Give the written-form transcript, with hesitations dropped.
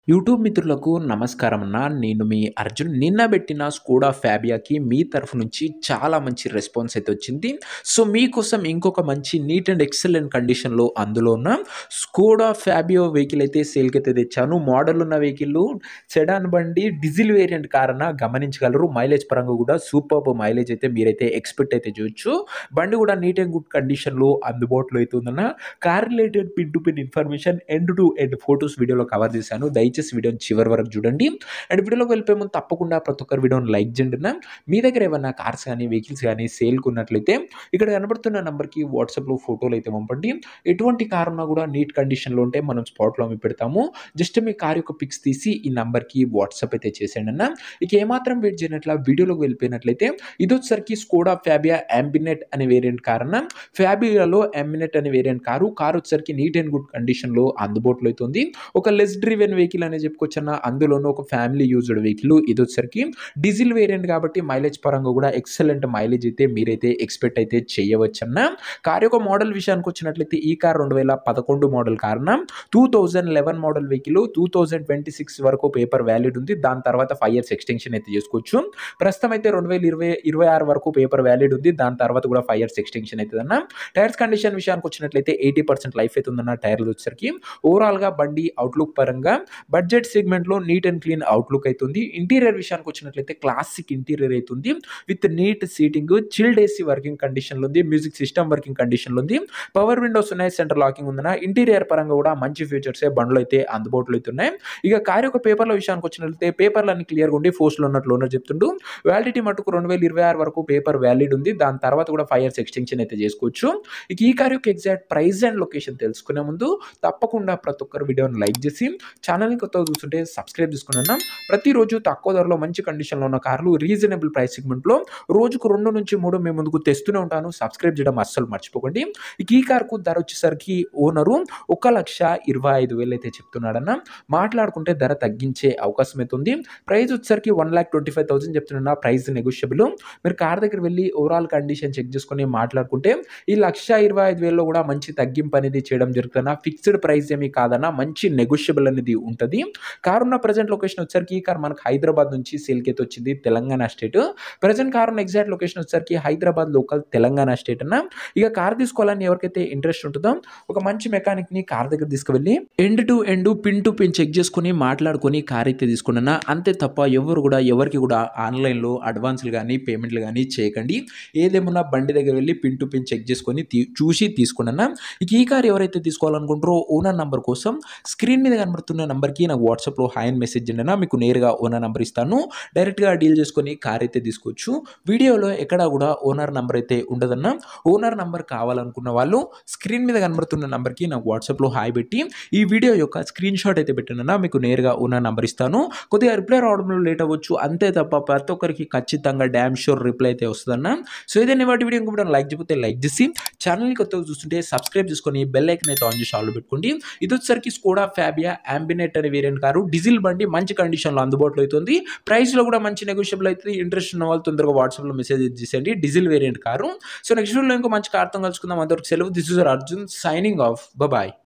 YouTube మిత్రులకు నమస్కారం అన్న. నేను మీ అర్జున్. నిన్న పెట్టిన స్కోడా ఫాబియాకి మీ తరఫు నుంచి చాలా మంచి రెస్పాన్స్ అయితే వచ్చింది. సో, మీకోసం ఇంకొక మంచి నీట్ అండ్ ఎక్సలెంట్ కండిషన్‌లో అందులో ఉన్న స్కోడా ఫాబియో వెహికల్ అయితే సేల్‌కైతే తెచ్చాను. మోడల్ ఉన్న వెహికల్ సెడాన్ బండి డీజిల్ వేరియంట్ కార్ అన్న గమనించగలరు. మైలేజ్ పరంగా కూడా సూపర్బ్ మైలేజ్ అయితే మీరైతే ఎక్స్‌పెక్ట్ అయితే చేయొచ్చు. బండి కూడా నీట్ అండ్ గుడ్ కండిషన్‌లో అందుబాటులో అయితే ఉందన్న. Car related pin to pin information end to end photos వీడియోలో కవర్ చేశాను. దయచేసి వీడియోని చివరి వరకు చూడండి. అండ్ వీడియోలోకి వెళ్ళిపోయే ముందు తప్పకుండా ప్రతి ఒక్కరు వీడియోని లైక్ చేయండి అన్న. మీ దగ్గర ఏమన్నా కార్స్ కానీ, వెహికల్స్ కానీ సేల్‌కి ఉన్నట్లయితే ఇక్కడ కనబడుతున్న నంబర్‌కి వాట్సాప్‌లో ఫోటోలు అయితే పంపండి. ఎటువంటి కార్ ఉన్నా కూడా నీట్ కండిషన్‌లో ఉంటే మనం స్పాట్‌లో అమ్మి పెడతాము. జస్ట్ మీ కార్ యొక్క పిక్స్ తీసి ఈ నంబర్‌కి వాట్సాప్ అయితే చేసేయండి అన్న. ఇక ఏమాత్రం వెయిట్ చేయనట్ల వీడియోలోకి వెళ్ళిపోయినట్లయితే ఇదొచ్చేసరికి స్కోడా ఫాబియా అంబినెట్ అనే వేరియంట్ కార్ అన్న. ఫాబియాలో అంబినెట్ అనే వేరియంట్ కారు. కార్ వచ్చేసరికి నీట్ అండ్ గుడ్ కండిషన్‌లో అందుబాటులో అయితే ఉంది. ఒక లెస్ డ్రివెన్ వెహికల్ అనే చెప్పుకోవచ్చన్న. అందులోనూ ఒక ఫ్యామిలీ యూజ్డ్ వెహికల్. ఇదొచ్చేసరికి డీజిల్ వేరియంట్ కాబట్టి మైలేజ్ పరంగా కూడా ఎక్సలెంట్ మైలేజ్ అయితే మీరైతే ఎక్స్‌పెక్ట్ అయితే చేయవచ్చన్న. కార్ యొక్క మోడల్ విషయానికి వచ్చినట్లయితే ఈ కార్ 2011 మోడల్ కార్ అన్న. 2011 మోడల్ వెహికల్ 2026 వరకు పేపర్ వ్యాలిడ్ ఉంది. దాని తర్వాత 5 ఇయర్స్ ఎక్స్‌టెన్షన్ అయితే చేసుకోవచ్చు. ప్రస్తుతం అయితే 2026 వరకు పేపర్ వ్యాలిడ్ ఉంది. దాని తర్వాత కూడా 5 ఇయర్స్ ఎక్స్‌టెన్షన్ అయితదన్న. టైర్స్ కండిషన్ విషయానికి వచ్చినట్లయితే 80% లైఫ్ అయితే ఉందన్న టైర్లు వచ్చేసరికి. ఓవరాల్‌గా బండి అవుట్‌లుక్ పరంగా బడ్జెట్ సెగ్మెంట్‌లో నీట్ అండ్ క్లీన్ అవుట్‌లుక్ అయితుంది. ఇంటీరియర్ విషయానికి వచ్చినట్లయితే క్లాసిక్ ఇంటీరియర్ అయితుంది. With neat seating, chilled AC working కండిషన్‌లో ఉంది. మ్యూజిక్ సిస్టమ్ వర్కింగ్ కండిషన్‌లో ఉంది. పవర్ విండోస్ ఉన్నాయి. సెంట్రల్ లాకింగ్ ఉందన్న. ఇంటీరియర్ పరంగా కూడా మంచి ఫీచర్సే బండ్లో అయితే అందుబాటులో అయితే ఉన్నాయి. ఇక కార్ యొక్క పేపర్ల విషయానికి వచ్చినట్లయితే పేపర్లన్నీ క్లియర్‌గా ఉండి ఫోర్స్‌లో ఉన్నట్లు ఓనర్ చెప్తుండు. వ్యాలిడిటీ మటుకు 2026 వరకు పేపర్ వ్యాలిడ్ ఉంది. దాని తర్వాత కూడా 5 ఇయర్స్ ఎక్స్‌టెన్షన్ అయితే చేసుకోవచ్చు. ఇక ఈ కార్ యొక్క ఎగ్జాక్ట్ ప్రైస్ అండ్ లొకేషన్ తెలుసుకునే ముందు తప్పకుండా ప్రతి ఒక్కరు వీడియోని లైక్ చేసి ఛానల్‌ని కొత్తగా చూస్తుంటే సబ్స్క్రైబ్ చేసుకుని అన్న. ప్రతిరోజు తక్కువ ధరలో మంచి కండిషన్‌లో ఉన్న కార్లు రీజనబుల్ ప్రైస్ సెగ్మెంట్‌లో రోజుకు 2-3 మీ ముందుకు తెస్తూనే ఉంటాను. సబ్స్క్రైబ్ చేయడం అస్సలు మర్చిపోకండి. ఇక ఈ కార్‌కు ధర వచ్చేసరికి ఓనరు 1,25,000 అయితే చెప్తున్నాడన్న. మాట్లాడుకుంటే ధర తగ్గించే అవకాశం అయితే ఉంది. ప్రైస్ వచ్చేసరికి 1,25,000 చెప్తున్నా. Price negotiable. మీరు కార్ దగ్గర వెళ్ళి ఓవరాల్ కండిషన్ చెక్ చేసుకొని మాట్లాడుకుంటే ఈ 1,25,000లో కూడా మంచి తగ్గింపు అనేది చేయడం జరుగుతుందన్న. ఫిక్స్డ్ ప్రైస్ ఏమీ కాదన్న. మంచి నెగోషియబుల్ అనేది ఉంటది. కార్ ఉన్న ప్రెజెంట్ లొకేషన్ వచ్చేసరికి ఈ కార్ మనకు హైదరాబాద్ నుంచి సేల్‌కి అయితే వచ్చింది. తెలంగాణ స్టేట్. ప్రెజెంట్ కార్ ఉన్న ఎగ్జాక్ట్ లొకేషన్ వచ్చేసరికి హైదరాబాద్ లోకల్ తెలంగాణ స్టేట్ అన్న. ఇక కార్ తీసుకోవాలని ఎవరికైతే ఇంట్రెస్ట్ ఉంటుందో ఒక మంచి మెకానిక్‌ని కార్ దగ్గర తీసుకువెళ్ళి end to end, pin to pin check చేసుకొని మాట్లాడుకొని కార్ అయితే తీసుకోండి అన్న. అంతే తప్ప ఎవరు కూడా ఎవరికి కూడా ఆన్‌లైన్‌లో అడ్వాన్స్‌లు గాని, పేమెంట్‌లు గాని చేయకండి. ఏదేమున్నా బండి దగ్గర వెళ్ళి పిన్ టు పిన్ చెక్ చేసుకొని చూసి తీసుకోండి అన్న. ఇక ఈ కార్ ఎవరైతే తీసుకోవాలనుకుంటారో ఓనర్ నంబర్ కోసం స్క్రీన్ మీద కనబడుతున్న నంబర్‌కి నాకు వాట్సాప్‌లో హాయ్ అని మెసేజ్ చేయండి అన్న. మీకు నేరుగా ఓనర్ నంబర్ ఇస్తాను. డైరెక్ట్‌గా డీల్ చేసుకొని కార్ అయితే తీసుకోవచ్చు. వీడియోలో ఎక్కడా కూడా ఓనర్ నంబర్ అయితే ఉండదన్న. ఓనర్ నంబర్ కావాలనుకున్న వాళ్ళు స్క్రీన్ మీద కనబడుతున్న నంబర్‌కి నాకు వాట్సాప్‌లో హాయ్ పెట్టి ఈ వీడియో యొక్క స్క్రీన్ షాట్ అయితే పెట్టండి అన్న. మీకు నేరుగా ఓనర్ నంబర్ ఇస్తాను. కొద్దిగా రిప్లై రావడంలో లేట్ అవ్వచ్చు. అంతే తప్ప ప్రతి ఒక్కరికి ఖచ్చితంగా డామ్ షూర్ రిప్లై అయితే వస్తదన్న. సో ఏదైనా వాటి వీడియో ఇంకొకటి లైక్ చేయకపోతే లైక్ చేసి ఛానల్‌ని కొత్తగా చూస్తుంటే సబ్స్క్రైబ్ చేసుకొని బెల్ ఐకాన్ అయితే ఆన్ చేసి ఆల్‌లో పెట్టుకోండి. ఇది వచ్చేసరికి స్కోడా ఫాబియా అంబినెట్ అనే వేరియంట్ కారు. డీజిల్ బండి మంచి కండిషన్‌లో అందుబాటులో అవుతుంది. ప్రైస్‌లో కూడా మంచి నెగోషియబుల్ అవుతుంది. ఇంట్రెస్ట్ ఉన్న వాళ్ళు తొందరగా వాట్సాప్‌లో మెసేజ్ చేసేయండి. Diesel variant car. So next వీడియోలో ఇంకో మంచి కార్‌తో కలుసుకుందాం. అంతవరకు సెలవు. This is your Arjun signing off. Bye.